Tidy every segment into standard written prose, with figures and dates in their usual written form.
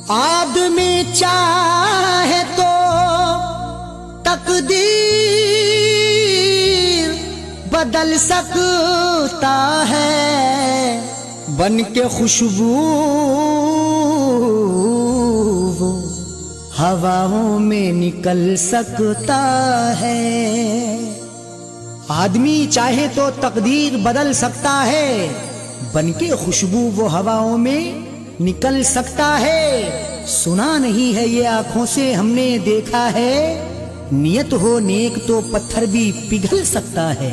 आदमी चाहे तो तकदीर बदल सकता है, बन के खुशबू वो हवाओं में निकल सकता है। आदमी चाहे तो तकदीर बदल सकता है, बन के खुशबू वो हवाओं में निकल सकता है। सुना नहीं है ये आंखों से हमने देखा है, नियत हो नेक तो पत्थर भी पिघल सकता है।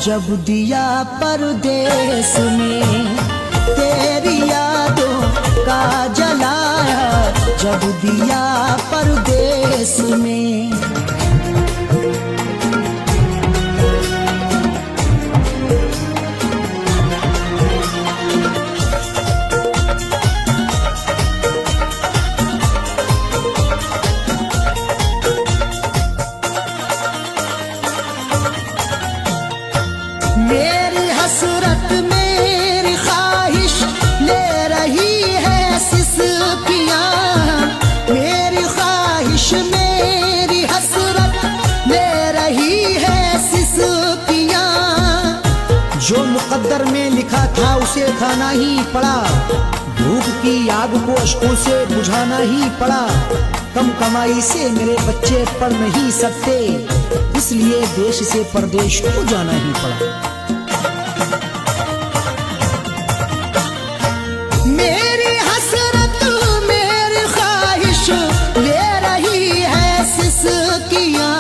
जब दिया परदेस में तेरी यादों का जलाया, जब दिया परदेस में। मेरी हसरत मेरी ख्वाहिश ले रही है सिसकियां, मेरी ख्वाहिश मेरी हसरत ले रही है सिसकियां। जो मुकद्दर में लिखा था उसे खाना ही पड़ा, भूख की आग को अश्कों से बुझाना ही पड़ा। कम कमाई से मेरे बच्चे पढ़ नहीं सकते, इसलिए देश से परदेश को जाना ही पड़ा। मेरी हसरत मेरी ख्वाहिश ले रही है सिसकियां,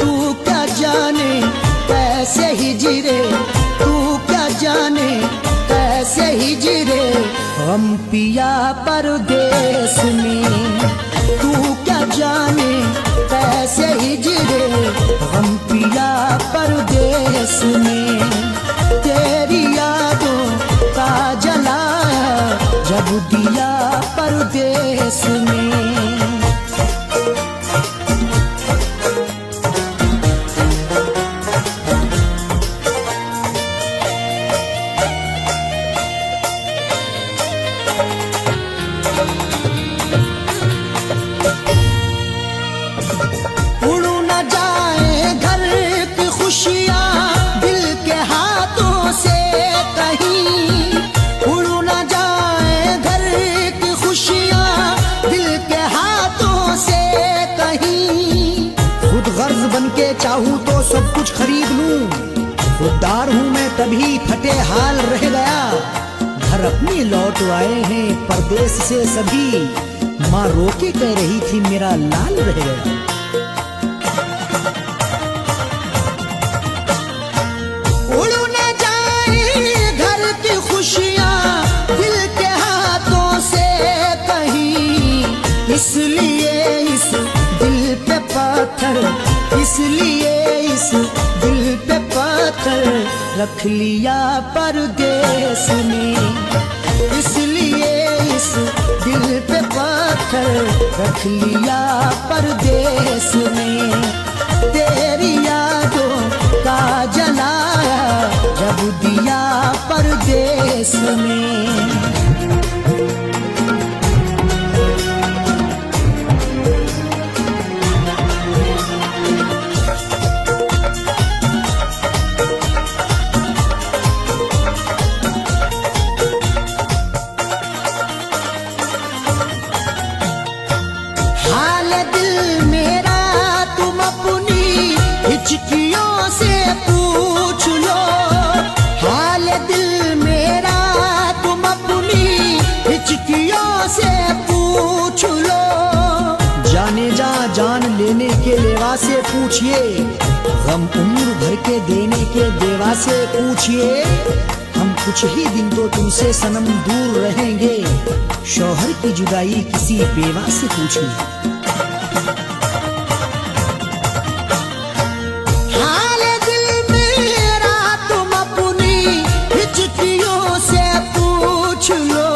तू क्या जाने कैसे हिजरे, तू क्या जाने कैसे हिजरे हम पिया परदेस में। तू क्या जाने कैसे हिजरे हम पिया परदेस में। तेरी यादों का जलाया, जब दिया परदेस में। चाहूं तो सब कुछ खरीद लूं, खुददार हूं मैं तभी फटे हाल रह गया। घर अपने लौट आए हैं परदेस से सभी, माँ रोके कह रही थी मेरा लाल रह गया। उड़ न जाए घर की खुशियां दिल के हाथों से कहीं, इसलिए इस दिल पे पत्थर, इसलिए इस दिल पे पत्थर रख लिया परदेस में। इसलिए इस दिल पे पत्थर रख लिया परदेस में। तेरी यादों का जलाया, जब दिया परदेस में। दिल मेरा तुम अपनी हिचकियों से पूछ लो, हाल दिल मेरा तुम अपनी हिचकियों से पूछ लो। जाने जा जान लेने के लेवा से पूछिए, गम उम्र भर के देने के देवा से पूछिए। हम कुछ ही दिन तो तुमसे सनम दूर रहेंगे, शौहर की जुदाई किसी बेवा से पूछिए। हाल दिल मेरा तुम अपनी हिचकियों से पूछ लो,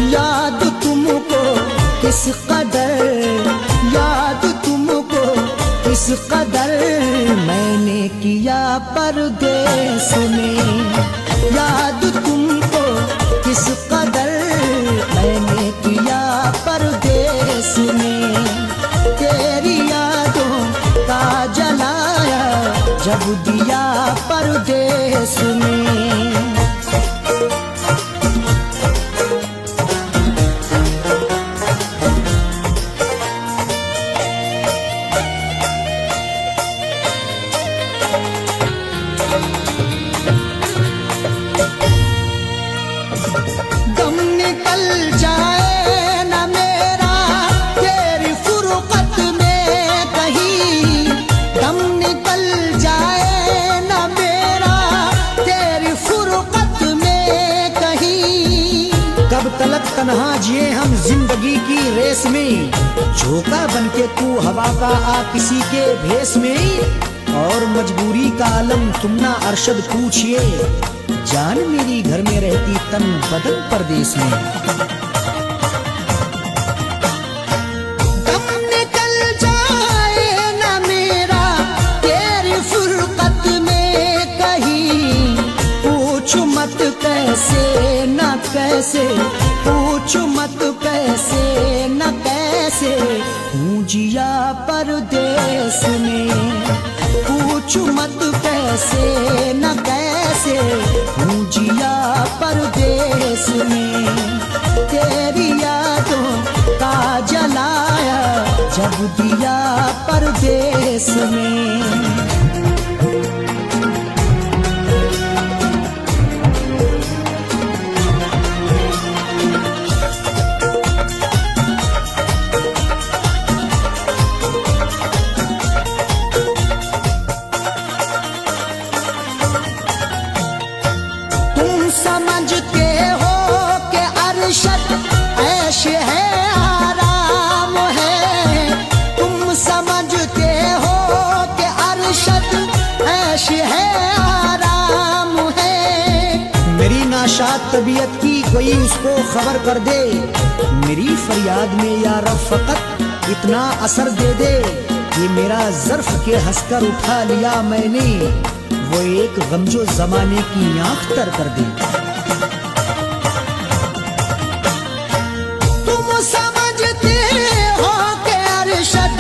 याद तुमको किस कदर, याद तुमको किस कदर मैंने किया परदेस में, याद तुमको किस कदर मैंने किया परदेस में। तेरी यादों का जलाया जब दिया परदेस में। दम निकल जाए न मेरा तेरी फुरकत में कहीं, दम निकल जाए न मेरा तेरी फुरकत में कहीं। कब तलक तन्हा जिए हम जिंदगी की रेस में, झोंका बनके तू हवा का आ किसी के भेस में। और मजबूरी का आलम तुम ना अरशद पूछिए, जान मेरी घर में रहती तन बदन परदेस में। दम निकल जाए न मेरा तेरी फुरकत में कहीं, पूछ मत कैसे न कैसे, पूछ मत कैसे न कैसे हूँ जिया परदेस में। पूछ मत कैसे न कैसे हूँ जिया परदेस में। तेरी यादों का जलाया जब दिया परदेस में। समझते हो कि अरशद ऐश है आराम है, तुम समझते हो कि अरशद ऐश है आराम है। मेरी नाशाद तबीयत की कोई उसको खबर कर दे, मेरी फरियाद में या रब फकत इतना असर दे दे। ये मेरा ज़र्फ के हंसकर उठा लिया मैंने, वो एक गमजो जमाने की आंख तर कर दे। तुम समझते हो कि अरशद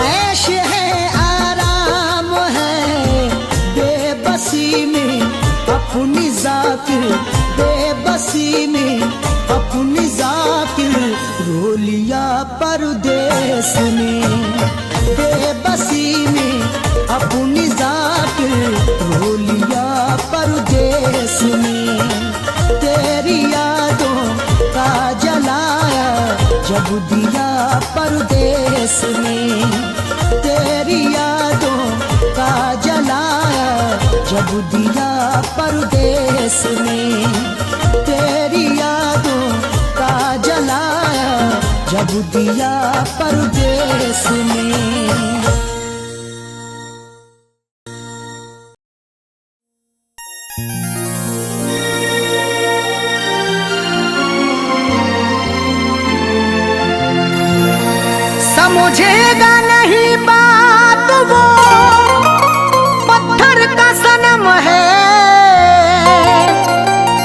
ऐश है आराम है, बेबसी में अपनी जाकिर, बेबसी में अपनी जाकिर रो लिया परदेस में। बेबसी में अपनी जाकिर रो लिया परदेस में। तेरी यादों का जलाया जब दिया परदेस में। तेरी यादों का जलाया जब दिया परदेस में। तेरी यादों का जलाया जब दिया परदेस में। समझेगा नहीं बात वो पत्थर का सनम है,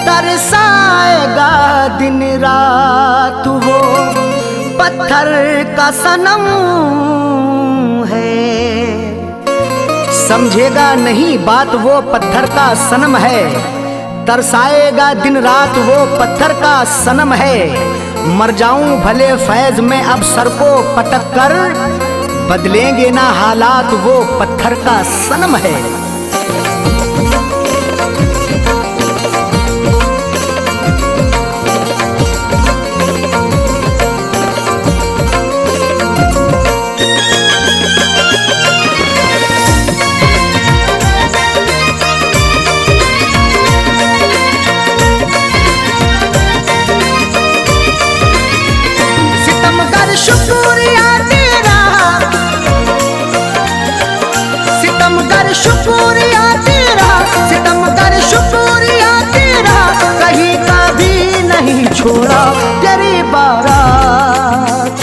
तरसाएगा दिन रात वो पत्थर का सनम है। समझेगा नहीं बात वो पत्थर का सनम है, तरसाएगा दिन रात वो पत्थर का सनम है। मर जाऊं भले फैज में अब सर को पटक कर, बदलेंगे ना हालात वो पत्थर का सनम है। शुक्रिया तेरा सितमगर, शुक्रिया तेरा, कहीं का भी नहीं छोड़ा तेरी बारात।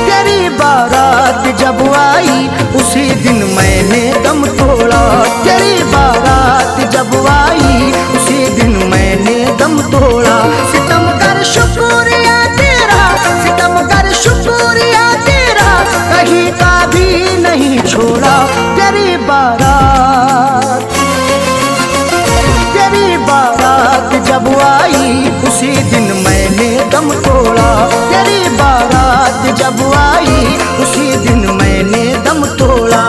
तेरी बारात जब आई उसी दिन मैंने दम तोड़ा। तेरी बारात जब आई उसी दिन मैंने दम तोड़ा। सितमगर शुक्रिया तेरा सितमगर, शुक्रिया तेरा, कहीं का भी नहीं छोड़ा तेरी बारात। तेरी बारात जब आई उसी दिन मैंने दम तोड़ा। तेरी बारात जब आई उसी दिन मैंने दम तोड़ा।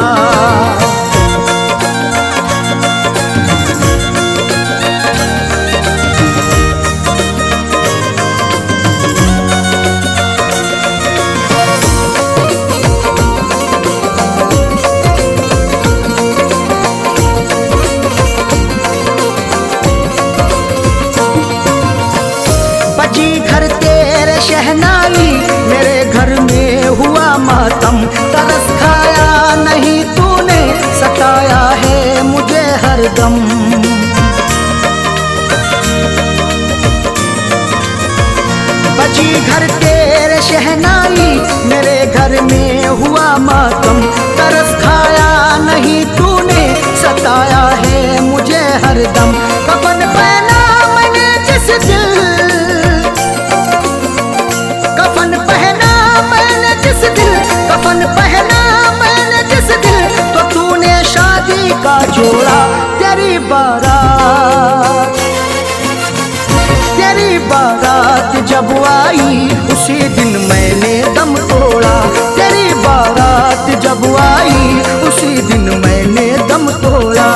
शहनाई मेरे घर में हुआ मातम, तरस खाया नहीं तूने, सताया है मुझे हरदम। बजी घर तेरे शहनाई मेरे घर में हुआ मातम, तरस खाया नहीं तूने, सताया है मुझे हरदम। कफन पहना मैंने जिस दिल, कफन पहना मैंने जिस दिल, कफन पहना मैंने जिस दिल, तो तूने शादी का जोड़ा। तेरी बारात तेरी बारात जब आई उसी दिन मैंने दम तोड़ा। तेरी बारात जब आई उसी दिन मैंने दम तोड़ा।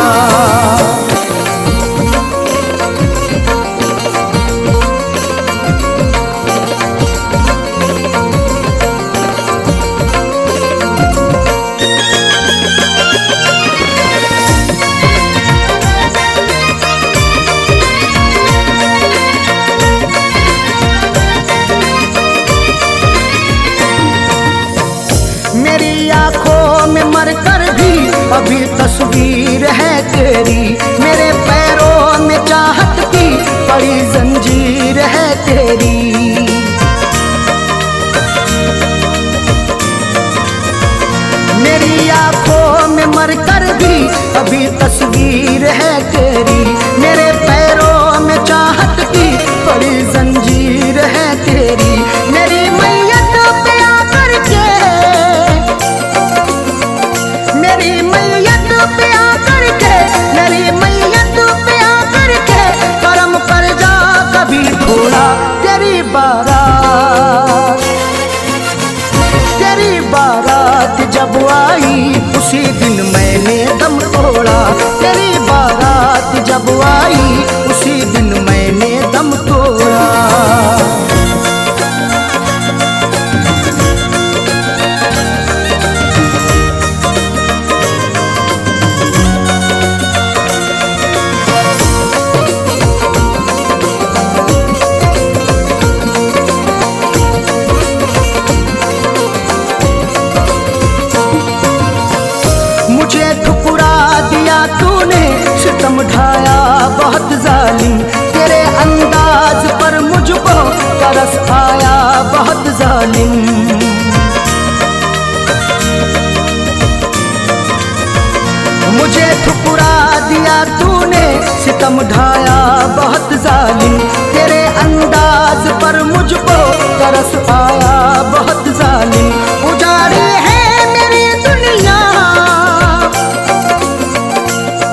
मेरी आंखों में मरकर भी अभी तस्वीर है तेरी, मेरे पैरों में चाहत की बड़ी जंजीर है तेरी। मेरी आंखों में मरकर भी अभी तस्वीर है तेरी, मेरे पैरों में चाहत की बड़ी जंजीर है तेरी। मेरी मैयत पे आकर के, मेरी मैयत पे आकर के, मेरी मैयत पे आकर के, करम कर जा कभी थोड़ा। तेरी बारात तेरी बारात जब आई उसी दिन मैंने दम तोड़ा। तेरी बारात जब आई उसी दिन मैंने दम तोड़ा। मुझे ठुकरा दिया तूने, सितम ढाया बहुत जालिम, तेरे अंदाज पर मुझको तरस आया बहुत जालिम। मुझे ठुकरा दिया तूने, सितम ढाया बहुत जालिम, तेरे अंदाज पर मुझको तरस आया बहुत जालिम। उजाड़ी है मेरी दुनिया,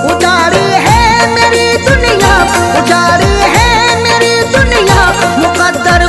उजाड़ी है मेरी दुनिया, उजाड़ी है मेरी दुनिया, मुकद्दर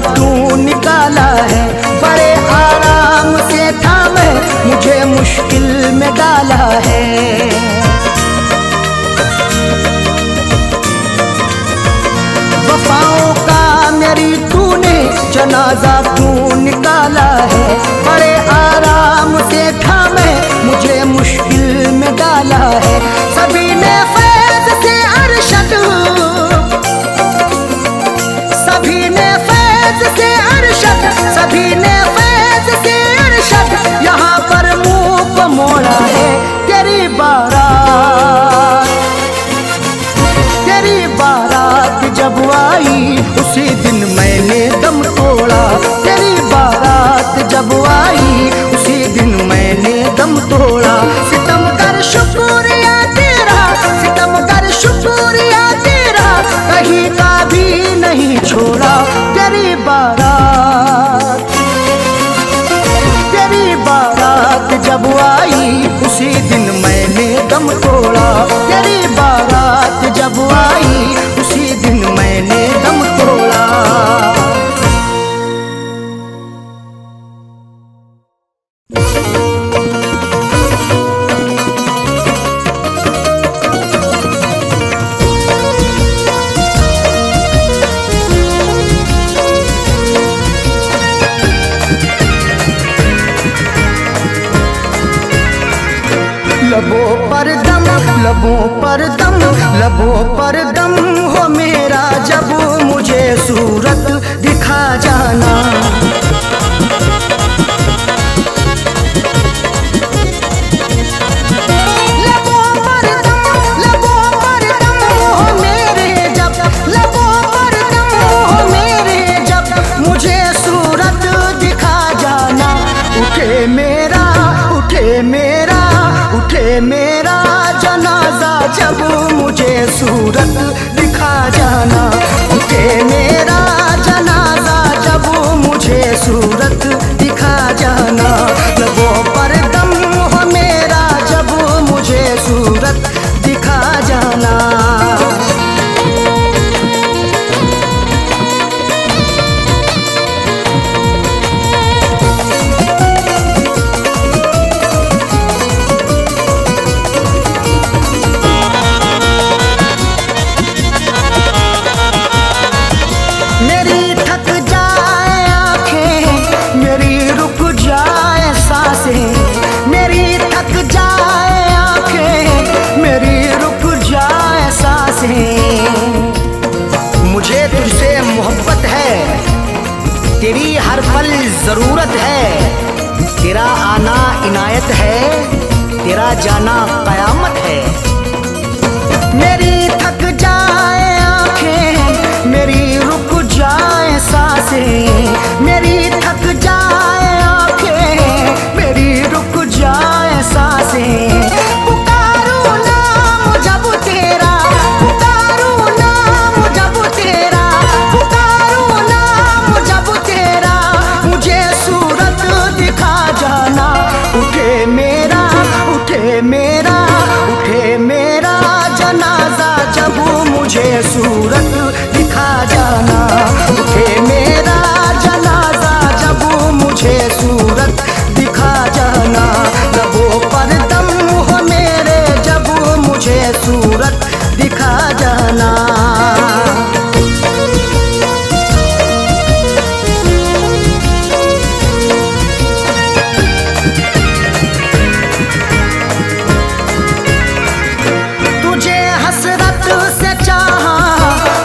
तू निकाला है, बड़े आराम से थामे मुझे मुश्किल में डाला है। वफाओं का मेरी तूने जनाजा तू निकाला है, बड़े आराम से थामे मुझे मुश्किल में डाला है। सभी ने फैज़ से अरशद, सभी ने फैज़ से अरशद, सभी ने फैज़ से अरशद यहाँ पर मुँह को मोड़ा है। तेरी बारात, तेरी बारात जब आई उसी दिन मैंने दम तोड़ा। तेरी बारात जब आई उसी दिन मैंने दम तोड़ा। सितम कर शुक्रिया तेरा, सितम कर शुक्रिया तेरा, कहीं का भी नहीं छोड़ा। तेरी बारात, तेरी बारात जब आई उसी दिन मैंने दम तोड़ा। तेरी बारात जब आई उसी दिन मैंने दम तोड़ा। लबों पर दम, लबों पर दम, लबों पर दम हो मेरा जब मुझे सूरत दिखा जाना। लबों पर दम, लबों पर दम हो मेरे जब, लबों पर दम हो मेरे जब मुझे सूरत दिखा जाना। उठे मेरा, उठे मेरा, उठे मेरा जनाजा जब मुझे सूरत दिखा जाना। उठे मेरा जनाजा जब मुझे सूरत दिखा जाना। लबों पर दम हो मेरा जब मुझे सूरत दिखा जाना। मुझे तुझसे मोहब्बत है, तेरी हर पल जरूरत है। तेरा आना इनायत है, तेरा जाना कयामत है। मेरी थक जाए आंखें, मेरी रुक जाए सांसें, मेरी थक जाए आंखें, मेरी रुक जाए सांसें। पुकारूं नाम जब तेरा, पुकारूं नाम जब तेरा, पुकारूं नाम जब तेरा, मुझे सूरत दिखा जाना। उठे मेरा, उठे मेरा, उठे मेरा जनाजा जब मुझे सूरत दिखा जाना। उठे मेरा जनाजा जब मुझे सूरत दिखा जाना। लबों पर दम हो मेरे जब मुझे सूरत दिखा जाना। तुझे हसरत से चाहा,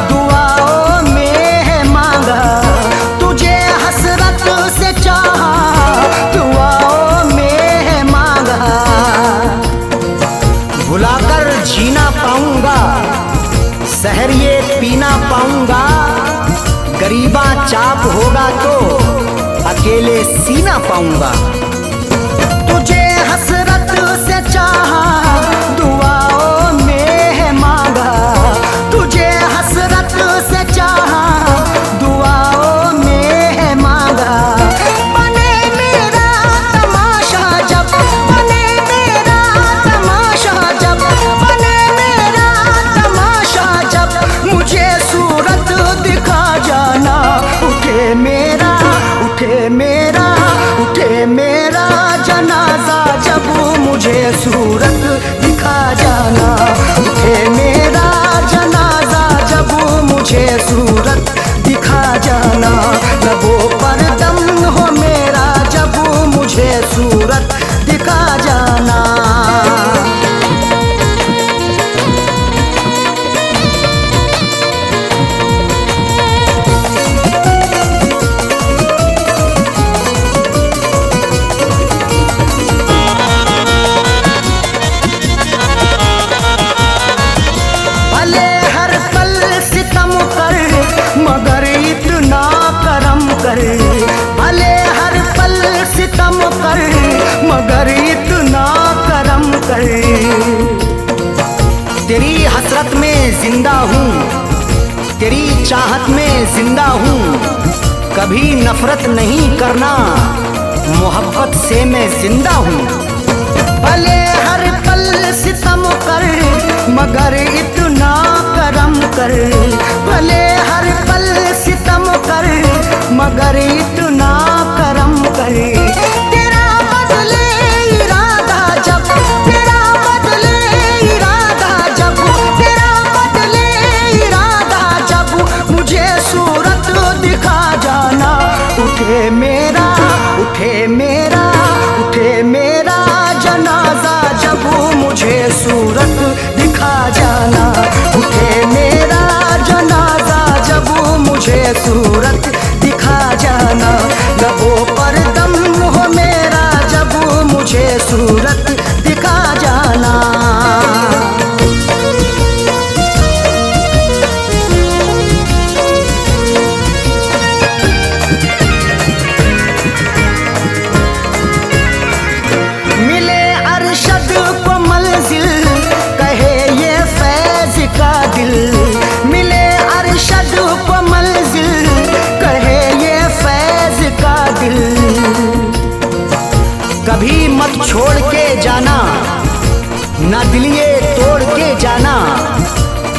दुआओं में है मांगा। तुझे हसरत से चाहा, दुआओं में है मांगा। भुलाकर जीना पाऊंगा, सहर ये पीना पाऊंगा। गरीबा चाप होगा तो अकेले सीना पाऊंगा। तुझे हसरत से चाहा, दुआओं में है मांगा। तुझे हसरत से चाहा, दुआओं में है मांगा। बने मेरा तमाशा जब, बने मेरा तमाशा जब, बने मेरा तमाशा जब मुझे सूरत दिखा जाना। उठे जिंदा हूँ, कभी नफरत नहीं करना, मोहब्बत से मैं जिंदा हूँ। भले हर पल सितम कर मगर इतना करम कर, भले हर पल सितम कर मगर इतना करम कर। तेरा बदले इरादा जब, तेरा बदले इरादा जब, तेरा बदले इरादा जब, मुझे सूरत दिखा जाना। उठे मेरा, उठे मेरा, उठे मेरा जनाजा जब, मुझे सूरत दिखा जाना। उठे मेरा जनाजा जब, मुझे सूरत दिखा जाना। लबों पर दम हो मेरा जब, मुझे सूरत दिखा जाना। मिले अरशद को मंजिल कहे ये फैज का दिल, मिले अरशद को मंजिल कहे ये फैज का दिल। कभी मत छोड़ के जाना, ना दिल ये तोड़ के जाना।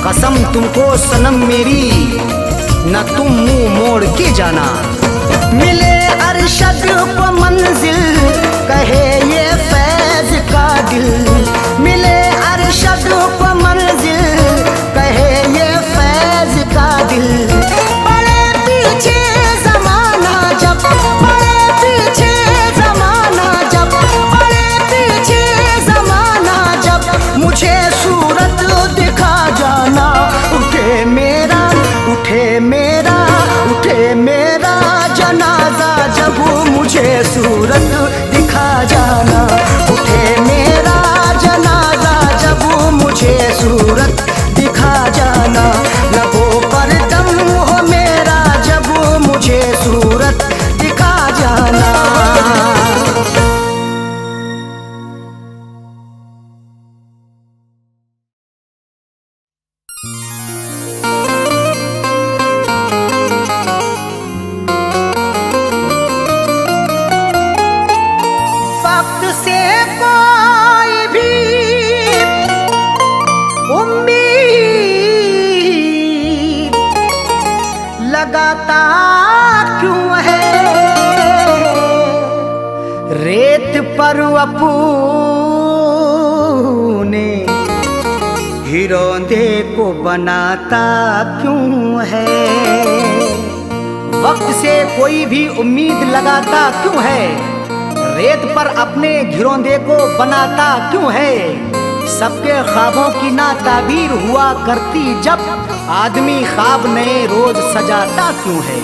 कसम तुमको सनम मेरी, ना तुम मुंह मोड़ के जाना। मिले अरशद को मंजिल कहे ये फैज का दिल, मिले अरशद को मंजिल कहे ये फैज का दिल। बड़े पीछे जमाना जब, बड़े पीछे जमाना जब, बड़े पीछे जमाना जब, मुझे सूरत दिखा जाना। उठे मेरा, उठे मेरा, उठे मेरा जनाजा जब, मुझे सूरत दिखा जाना। उठे मेरा जनाजा जब, मुझे सूरत दिखा जाना। लबों पर दम हो मेरा जब, मुझे सूरत दिखा जाना। वक्त से कोई भी उम्मीद लगाता क्यों है, रेत पर अपने हिरोंदे को बनाता क्यों है। वक्त से कोई भी उम्मीद लगाता क्यों है, रेत पर अपने घिरौंदे को बनाता क्यों है। सबके ख्वाबों की ना ताबीर हुआ करती जब, आदमी ख्वाब नए रोज सजाता क्यों है।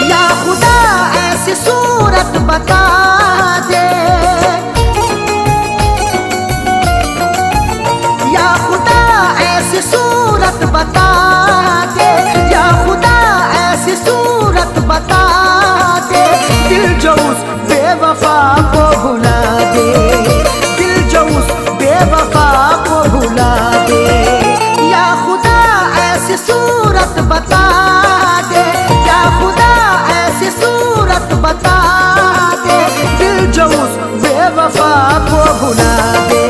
या खुदा ऐसी सूरत बता दे, या खुदा ऐसी सूरत बता दे, या खुदा ऐसी सूरत बता दे। दिल जो उस बेवफा को भुला दे, दिल जो उस बेवफा को भुला दे। या खुदा ऐसी सूरत बता दे, या खुदा ऐसी सूरत बता दे। दिल जो उस बेवफा को भुला दे,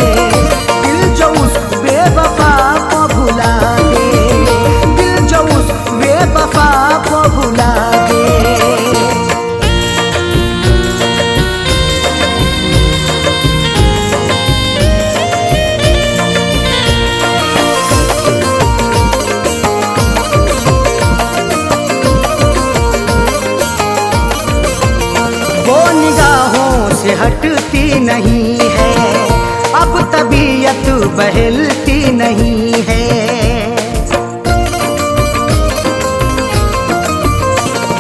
दिल जो उस बेवफा को भुला दे, दिल जो उस बेवफा को भुला दे। वो निगाहों से हटती नहीं है, अब तबीयत बहलती नहीं है।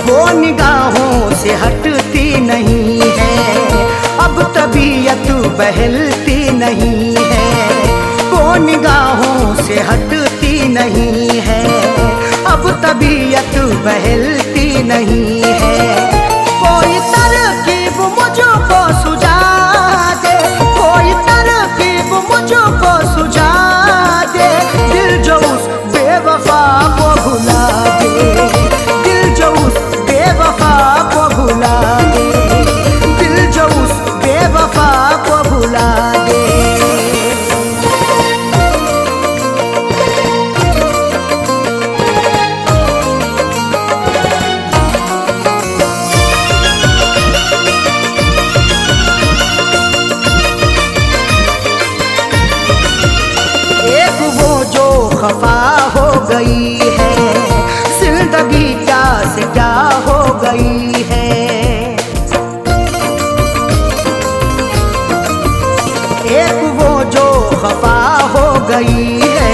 वो निगाहों से हटती नहीं है, अब तबीयत बहलती नहीं है। वो निगाहों से हटती नहीं है, अब तबीयत बहलती नहीं है। कोई तरकीब मुझको सुझा दे, कोई तरकीब मुझको सुझा दे, दिल जो उस बेवफा को भुला दे, दिल जो उस बेवफा को भुला दे, दिल जो उस बेवफा को भुला दे। एक वो जो खफा हो गई है, जिंदगी क्या से क्या हो गई है। एक वो जो खफा हो गई है,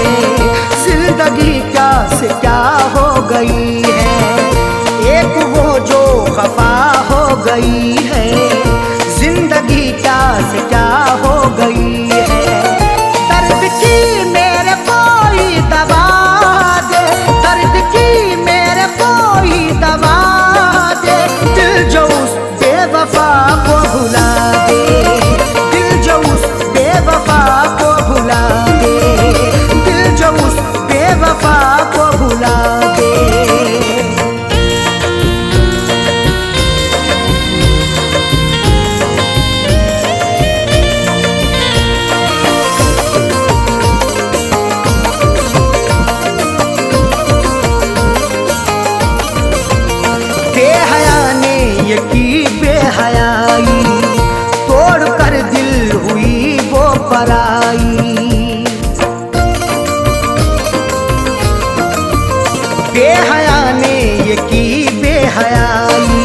जिंदगी क्या से क्या हो गई है। एक वो जो खफा हो गई है, जिंदगी क्या से क्या हो गई है। दर्द की मेरे कोई दवा दे, दर्द की मेरे कोई दवा दे, दिल जो उस बेवफा को भुला दे, दिल जो उस बेवफा को भुला दे, दिल जो उस बेवफा को भुला दे। बेहया ने ये की बेहयाई, तोड़ कर दिल हुई वो पराई। बेहया ने ये की बेहयाई,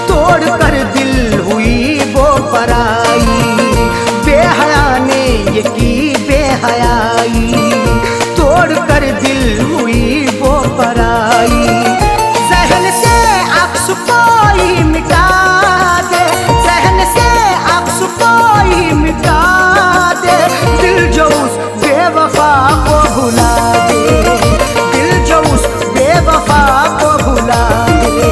तोड़ कर दिल हुई वो पराई। बेहया ने ये की बेहयाई, तोड़ कर दिल हुई वो पराई। जहन से अक्स कोई मिटा दे, जहन से अक्स कोई मिटा दे, दिल जो उस बेवफा को भुला दे, दिल जो उस बेवफा को भुला दे,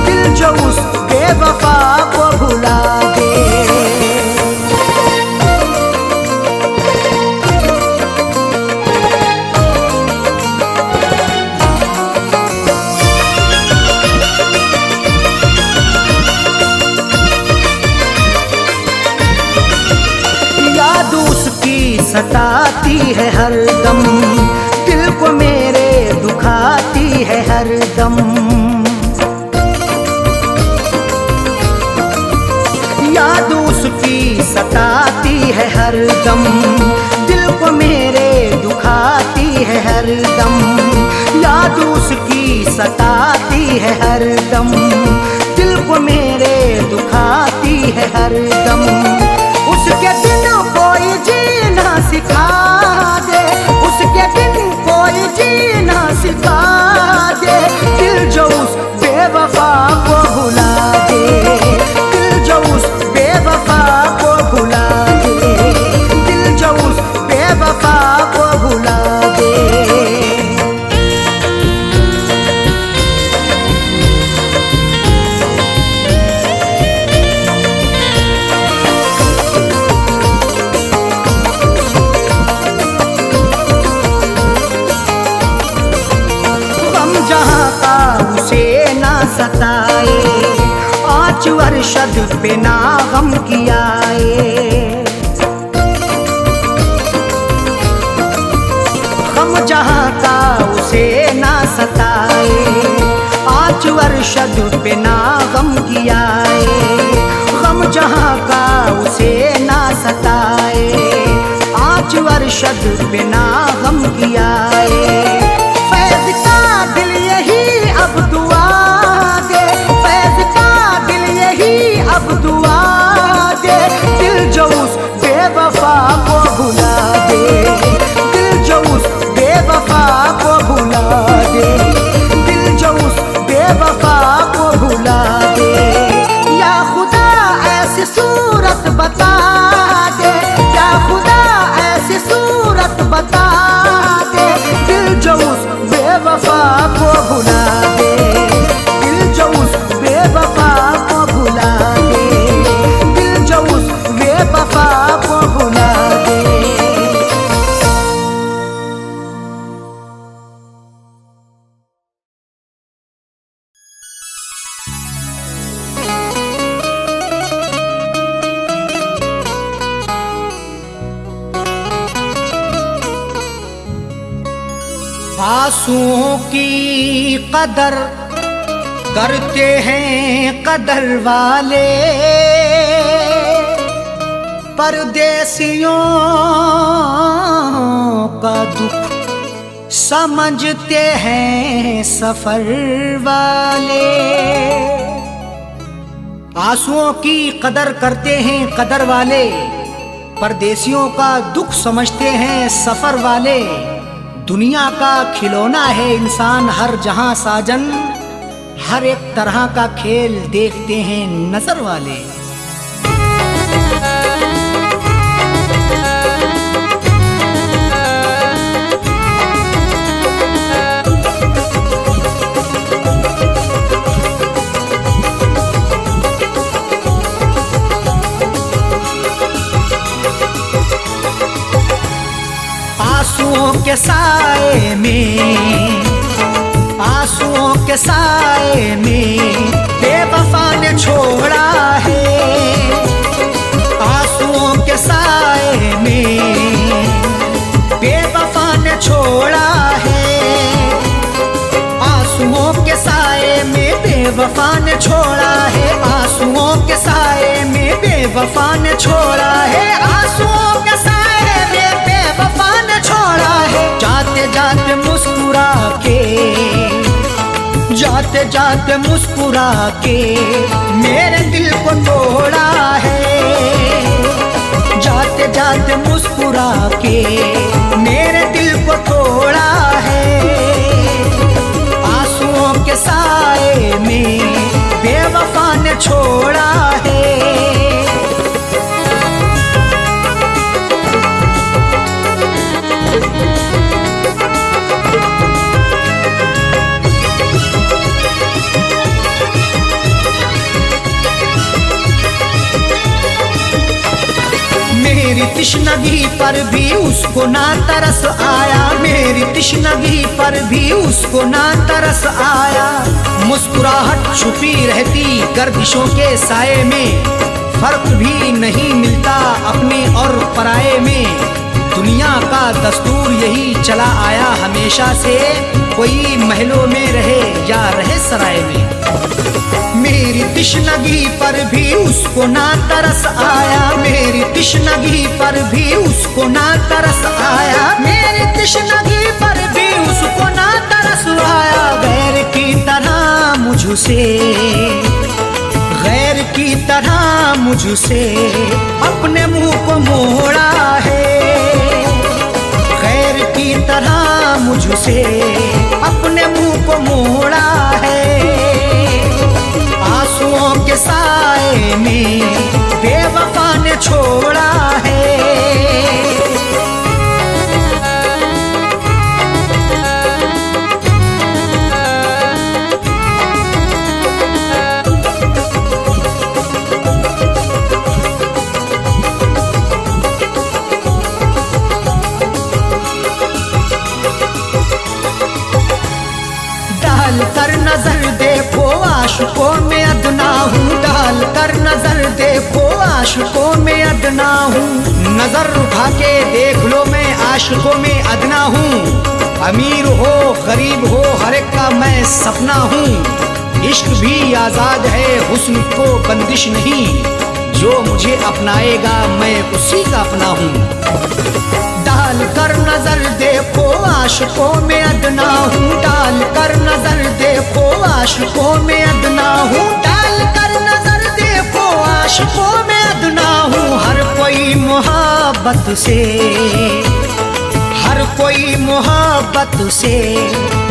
दिल जो उस बेवफा को भुला दे। याद उसकी सताती है हरदम, दिल को मेरे दुखाती है हरदम। याद उसकी सताती है हरदम, दिल को मेरे दुखाती है हरदम। याद उसकी सताती है हरदम, दिल को मेरे दुखाती है हरदम। उसके दिन कोई जीना सिखा दे, उसके दिन कोई जीना सिखा दे, दिल जो उस बेवफा को भुला दे, दिल जो उस बेवफा को भुला दे, दिल जो उस बेवफा को भुला दे। जहाँ का उसे ना सताए, 5 वर्षद पे ना गम कियाए। गम जहाँ का उसे ना सताए, 5 वर्षद पे ना गम कियाए। गम जहाँ का उसे ना सताए, 5 वर्षद पे ना गम कियाए। फैज का दिल यही अब दुआ दे, फैज का दिल यही अब दुआ दे, दिल जो उस बेवफा को भुला दे, दिल जो उस बेवफा को भुला दे, दिल जो उस बेवफा को भुला दे। या खुदा ऐसी सूरत बता दे, या खुदा ऐसी सूरत बता दे, दिल जो उस बेवफा आंसुओं की कदर करते हैं कदर वाले, परदेसियों का दुख समझते हैं सफर वाले। आंसुओं की कदर करते हैं कदर वाले, परदेसियों का दुख समझते हैं सफर वाले। दुनिया का खिलौना है इंसान हर जहां साजन, हर एक तरह का खेल देखते हैं नजर वाले। आंसुओं के साए में, आंसुओं के साए में बेवफा ने छोड़ा है। आंसुओं के साए में बेवफा ने छोड़ा है। आंसुओं के साए में बेवफा ने छोड़ा है। आंसुओं के साए में बेवफा ने छोड़ा है। आंसुओं के साए में बेवफा ने छोड़ा है। जाते जाते मुस्कुरा के, जाते जाते मुस्कुरा के मेरे दिल को तोड़ा है। जाते जाते मुस्कुरा के मेरे दिल को तोड़ा है। आंसुओं के साए में बेवफा ने छोड़ा है। मेरी तिश्नगी पर भी उसको ना तरस आया। मेरी तिश्नगी पर भी उसको ना तरस आया। मुस्कुराहट छुपी रहती गर्दिशों के साए में, फर्क भी नहीं मिलता अपने और पराये में। दुनिया का दस्तूर यही चला आया हमेशा से, कोई महलों में रहे या रहे सराय में। मेरी तिश्नगी पर भी उसको ना तरस आया। मेरी तिश्नगी पर भी उसको ना तरस आया। मेरी तिश्नगी पर भी उसको ना तरस आया। गैर की तरह मुझसे, गैर की तरह मुझसे अपने मुंह को मोड़ा है। गैर की तरह मुझसे अपने मुंह को मोड़ा है। आंसुओं के साए में बेवफा ने छोड़ा है। डाल कर नजर देखो आशिकों में अदना हूँ। डाल कर नजर देखो आशिकों में अदना हूँ। नजर उठा के देख लो मैं आशिकों में अदना हूँ। अमीर हो गरीब हो हर एक का मैं सपना हूँ। इश्क भी आजाद है हुस्न को बंदिश नहीं, जो मुझे अपनाएगा मैं उसी का अपना हूँ। डाल कर नजर देखो आशिकों में अदना हूँ। डाल कर नजर देखो आशिकों में अदना हूँ। डाल कर नजर देखो आशिकों में अदना हूँ। हर कोई मोहब्बत से, हर कोई मोहब्बत से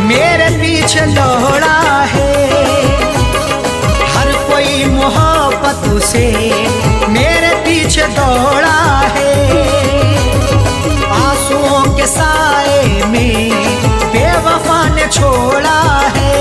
मेरे पीछे दौड़ा है। हर कोई मोहब्बत से मेरे पीछे दौड़ा है। आंसुओं के साए में बेवफा ने छोड़ा है।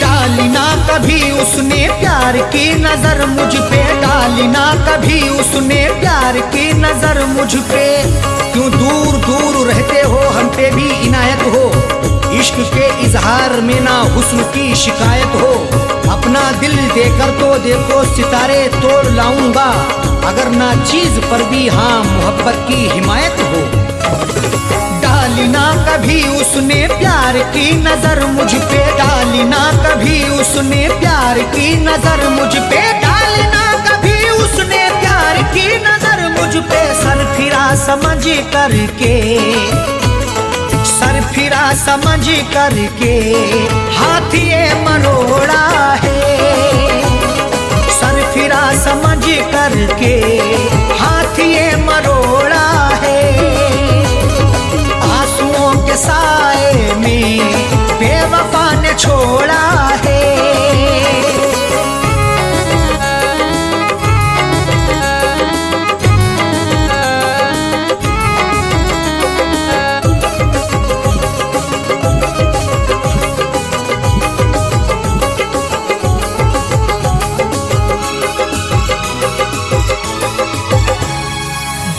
डाली ना कभी उसने प्यार की नजर मुझ पे, डाली ना कभी उसने प्यार की नजर मुझ पे। क्यों दूर दूर रहते हो, हम पे भी इनायत हो। इश्क के इजहार में ना हुस्न की शिकायत हो। अपना दिल देकर तो देखो सितारे तोड़ लाऊंगा, अगर ना चीज पर भी हाँ मोहब्बत की हिमायत हो। डाली ना कभी उसने प्यार की नजर मुझ पे, डाली ना कभी उसने प्यार की नजर मुझ पे, डाली ना कभी उसने प्यार की नजर मुझ पे। सर फिरा समझ करके, सर फिरा समझ करके हाथ ये मरोड़ा है। सर फिरा समझ करके हाथ ये मरोड़ा है। आंसुओं के साए में बेवफा ने छोड़ा है।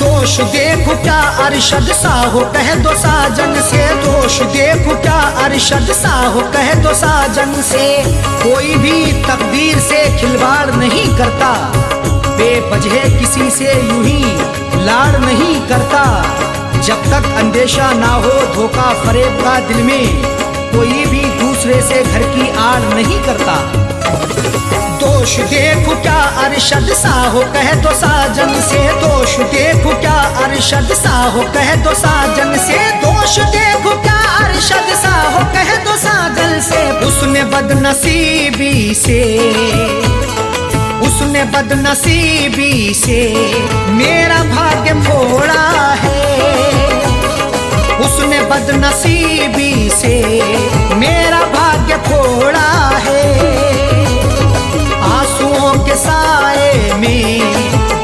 दोष देखो क्या अरशद सा हो कह दो साजन से, दोष देखो क्या अरशद सा हो कह दो साजन से। कोई भी तकदीर से खिलवाड़ नहीं करता, बेवजह किसी से यूं ही लाड़ नहीं करता। जब तक अंदेशा ना हो धोखा फरेब का दिल में, कोई भी दूसरे से घर की आड़ नहीं करता। दोष देखो क्या अरशद सा हो कह दो साजन से, दोष देखो क्या अरशद सा हो कह दो साजन से, दोष देखो क्या अरशद सा हो कह दो साजन से। उसने बदनसीबी से, उसने बदनसीबी से मेरा भाग्य मोड़ा है। उसने बदनसीबी से मेरा भाग्य फोड़ा है। आंसुओं के साए में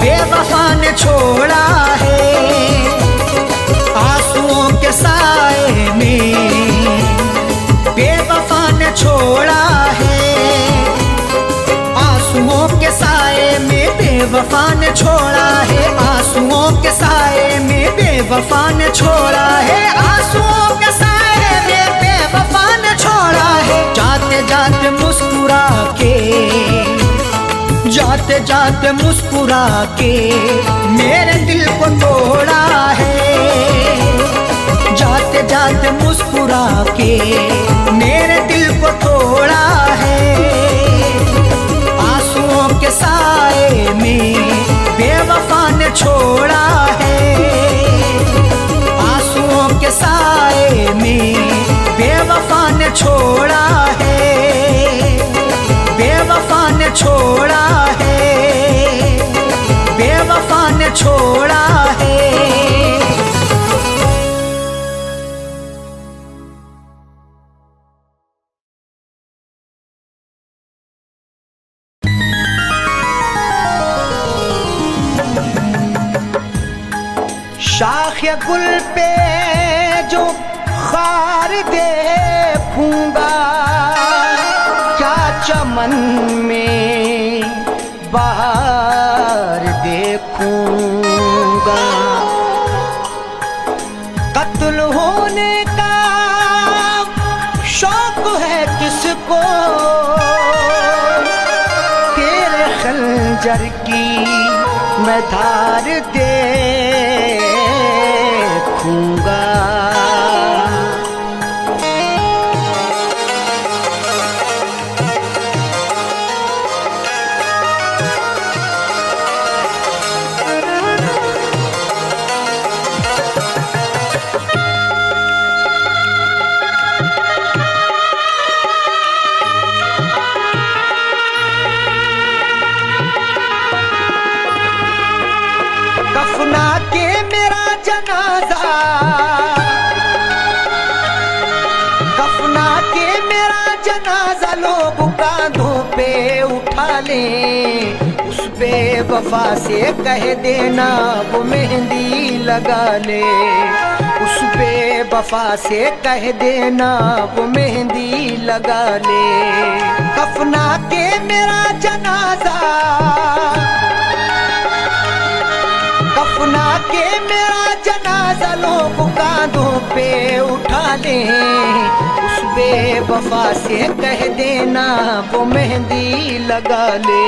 बेवफा ने छोड़ा है। आंसुओं के साए में बेवफा ने छोड़ा है। आंसुओं के साए में बेवफा ने छोड़ा है। आंसुओं के साए में बेवफा ने छोड़ा है। आंसुओं के साए में बेवफा ने छोड़ा है। जाते जाते मुस्कुरा के, जाते जाते मुस्कुरा के मेरे दिल को तोड़ा है। जाते जाते मुस्कुरा के मेरे दिल को तोड़ा है। आंसुओं के साए में बेवफा ने छोड़ा है। आंसुओं के साए में बेवफा ने छोड़ा है। बेवफा ने छोड़ा है। बेवफा ने छोड़ा है। शाख गुल पे जो खार देखूंगा, क्या चमन में बाहर देखूंगा। कत्ल होने का शौक है किसको, तेरे खंजर की मैं धार देखूंगा। कफना के मेरा जनाजा, कफना के मेरा जनाजा लोग कांधों पे उठा ले। उस बेवफा से कह देना वो मेहंदी लगा ले। उस बेवफा से कह देना वो मेहंदी लगा ले। कफना के मेरा जनाजा, कफना के मेरा जनाजा गजलों को कांधों पे उठा ले, उस बेवफा से कह देना वो मेहंदी लगा ले,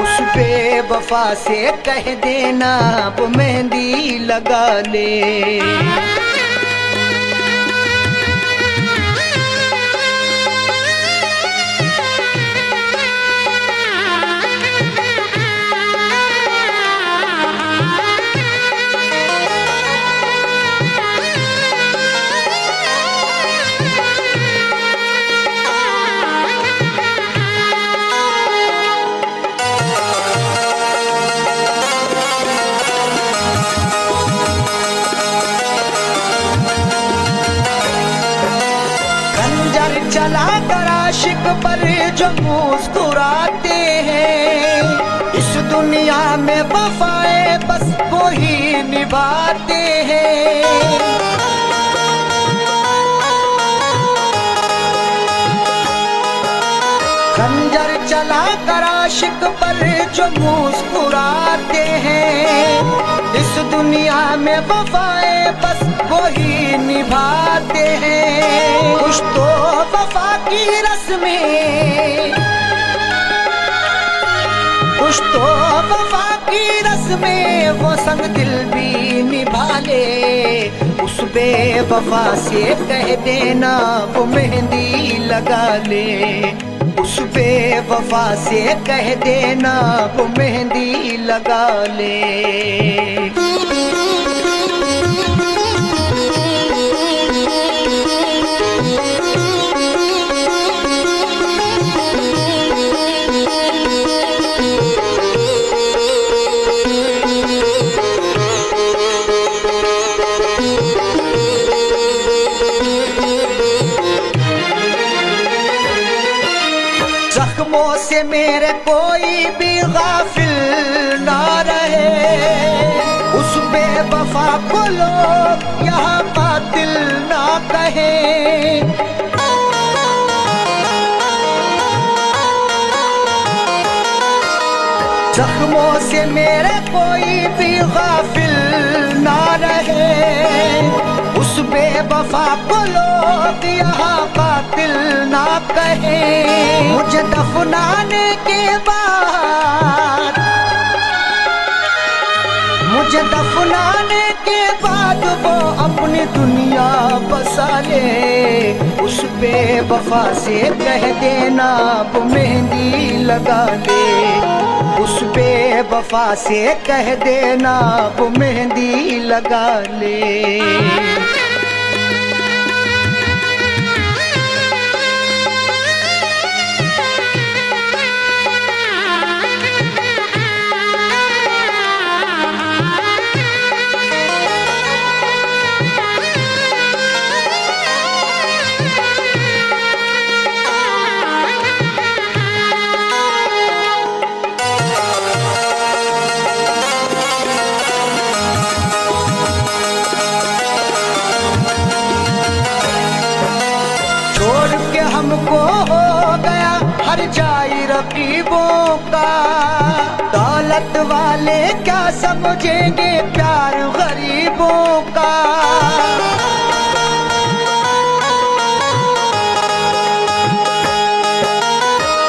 उस बेवफा से कह देना वो मेहंदी लगा ले। चला कर आशिक पर जो मुस्कुराते हैं, इस दुनिया में वफाएं बस वो ही निभाते हैं। खंजर चला कर आशिक पर जो मुस्कुराते हैं, इस दुनिया में वफाएं बस वो ही निभाते हैं। कुछ तो वफा की रस्में, कुछ तो वफा की रस्में वो संग दिल भी निभा ले, उस बेवफा से कह देना वो मेहंदी लगा ले, उस बेवफा से कह देना वो मेहंदी लगा ले। जख्मों से मेरे कोई भी गाफिल ना रहे, उस बेवफा को लोग यहाँ कातिल ना कहे। जख्मों से मेरे कोई भी गाफिल ना रहे, उस बेवफा को लोग यहाँ कातिल ना कहे। मुझे दफनाने के बाद, मुझे दफनाने के बाद वो अपनी दुनिया बसा ले, उस बेवफा से कह देना वो मेहंदी लगा ले, उस बेवफा से कह देना वो मेहंदी लगा ले। हमको हो गया हर जाई रकीबों का, दौलत वाले क्या समझेंगे प्यार गरीबों का।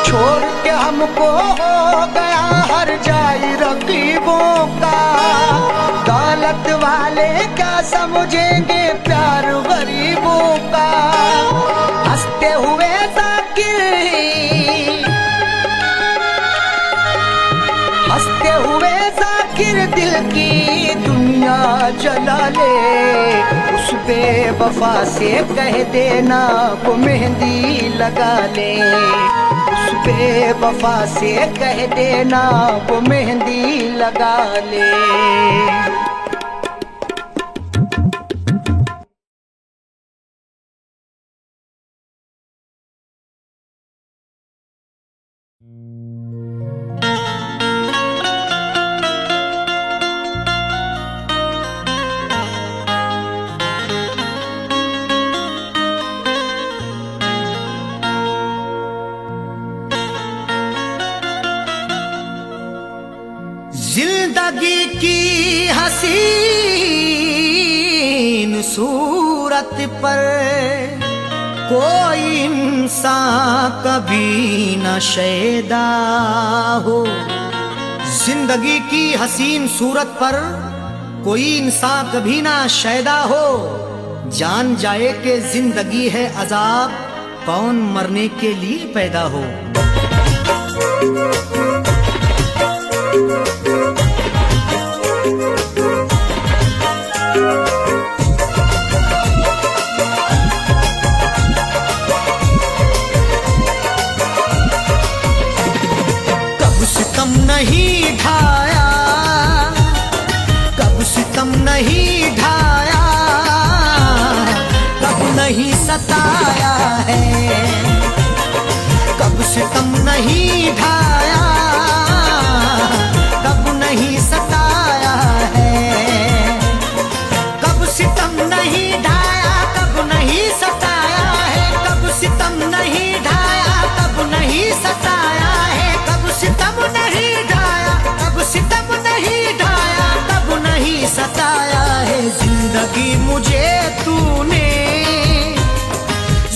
छोड़ के हमको हो गया हर जाई रकीबों का, दौलत वाले क्या समझेंगे प्यार गरीबों का। हंसते हुए जाकिर, हंसते हुए जाकिर दिल की दुनिया जला ले, उस बेवफा से कह देना वो मेहंदी लगा ले, उस बेवफा से कह देना वो मेहंदी लगा ले। जिंदगी की हंसी सूरत पर कोई इंसान कभी न शैदा हो। जिंदगी की हसीन सूरत पर कोई इंसान कभी ना शैदा हो। जान जाए कि जिंदगी है अजाब, कौन मरने के लिए पैदा हो। कब सितम नहीं ढाया, कब सितम नहीं ढाया, कब नहीं सताया है। कब सितम नहीं ढाया, कब नहीं सताया है। कब सितम नहीं ढाया, कब नहीं सताया है। कब सितम नहीं ढाया, कब नहीं सताया है। कब सितम नहीं ढाया, कब सितम नहीं ढाया, कब नहीं सताया है। जिंदगी मुझे तूने,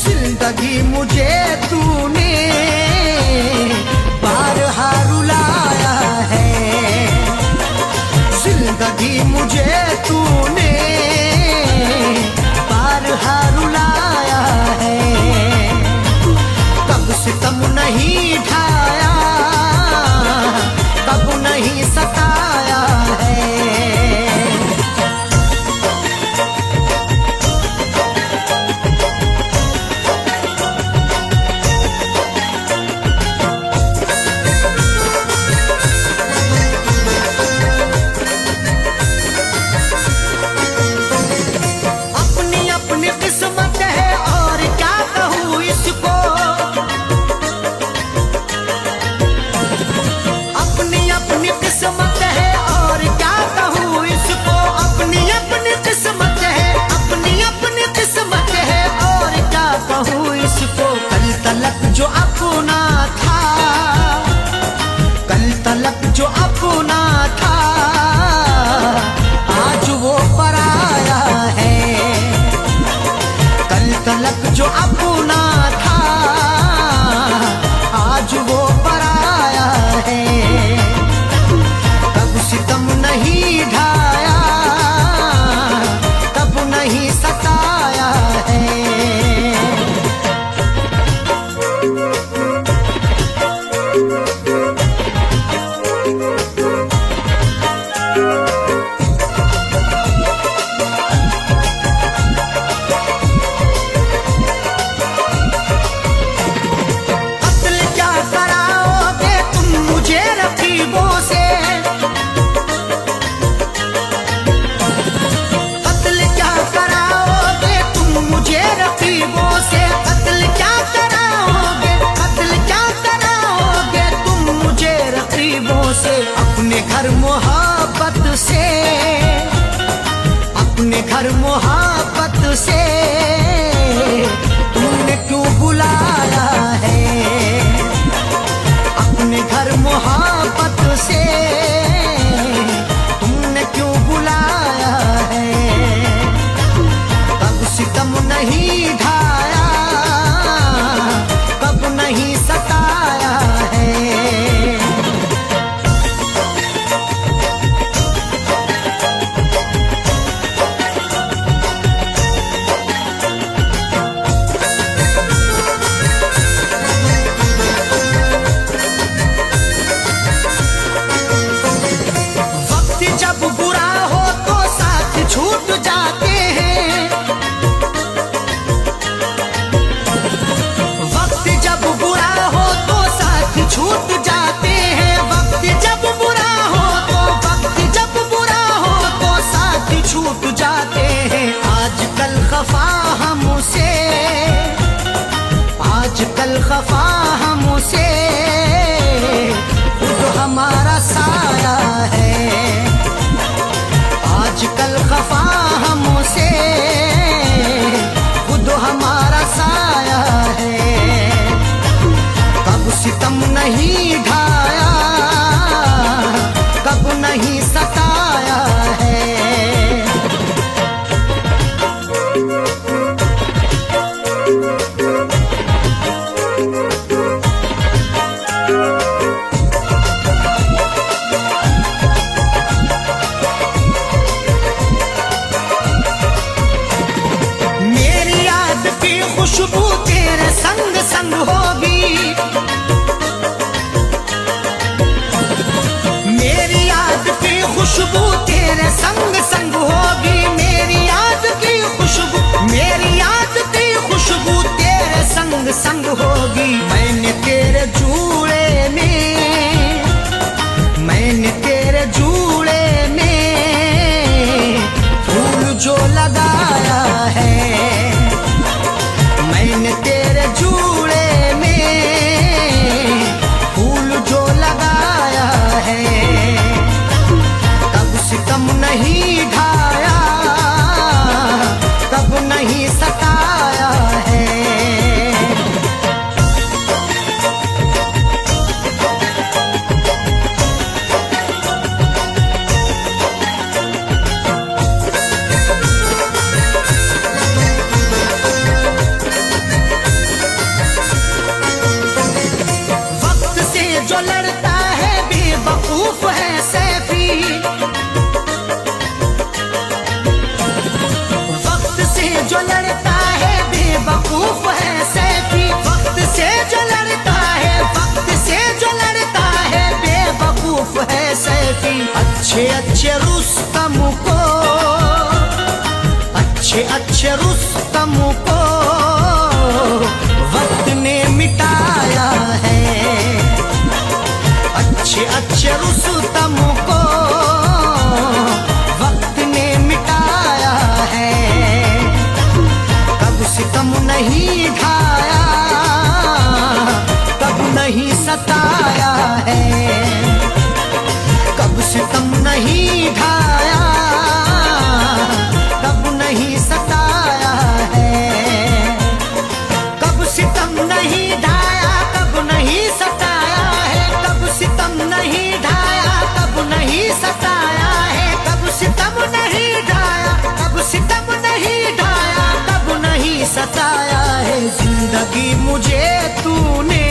जिंदगी मुझे तूने बारहा रुलाया है। जिंदगी मुझे तूने बारहा रुलाया है। कब सितम नहीं ढाया, कब नहीं सताया है। अपनी अपनी किस्मत है और क्या कहूँ इसको। अपनी अपनी किस्मत है और क्या कहूँ इसको। अपनी अपनी किस्मत है, अपनी अपनी किस्मत है और क्या कहूँ इसको। कल तलक जो अपना था, कल तलक जो अपना था, आज वो पराया है। कल तलक जो अपना था, आज वो पराया है। कब सितम नहीं ढाया, कब नहीं सताया है। कत्ल क्या कराओगे तुम मुझे रकीबों से। कत्ल क्या कराओगे तुम मुझे रकीबों से। कत्ल क्या कराओगे, कत्ल क्या कराओगे तुम मुझे रकीबों से। अपने घर मोहब्बत से, अपने घर मोहब्बत से तुमने क्यों बुलाया है। अपने घर मोहब्बत से तुमने क्यों बुलाया है। कब सितम नहीं ढाया, कब नहीं सताया है। वक्त जब बुरा हो तो साथ छूट जाते हैं। वक्त जब बुरा हो तो साथ छूट जाते हैं। वक्त जब बुरा हो तो, वक्त जब बुरा हो तो साथ छूट जाते हैं। आजकल खफा हमसे, आजकल खफा हमसे खुद हमारा साया है। आजकल खफा हमसे खुद हमारा साया है। कब सितम नहीं ढाया, कब नहीं सताया है। जिंदगी। मैंने तेरे जूड़े में फूल जो लगाया है, मैंने तेरे जूड़े में फूल जो लगाया है। कब सितम नहीं ढाया, कब नहीं सताया है। जो लड़ता है बेवकूफ है सैफी, वक्त से जो लड़ता है बेवकूफ है सैफी, वक्त से जो लड़ता है, वक्त से जो लड़ता है बेवकूफ है सैफी। अच्छे अच्छे रुस्तम को, अच्छे अच्छे रुस्तम को वक्त ने मिटाया है। अच्छे अच्छे रुस्तम को वक्त ने मिटाया है। कब सितम नहीं ढाया, कब नहीं सताया है। कब सितम नहीं ढाया, कब नहीं सताया है। कब सितम नहीं ढाया, कब नहीं सताया है। कब सितम नहीं ढाया, कब नहीं सताया है। कब सितम नहीं ढाया, कब सितम नहीं ढाया, कब नहीं सताया है। जिंदगी मुझे तूने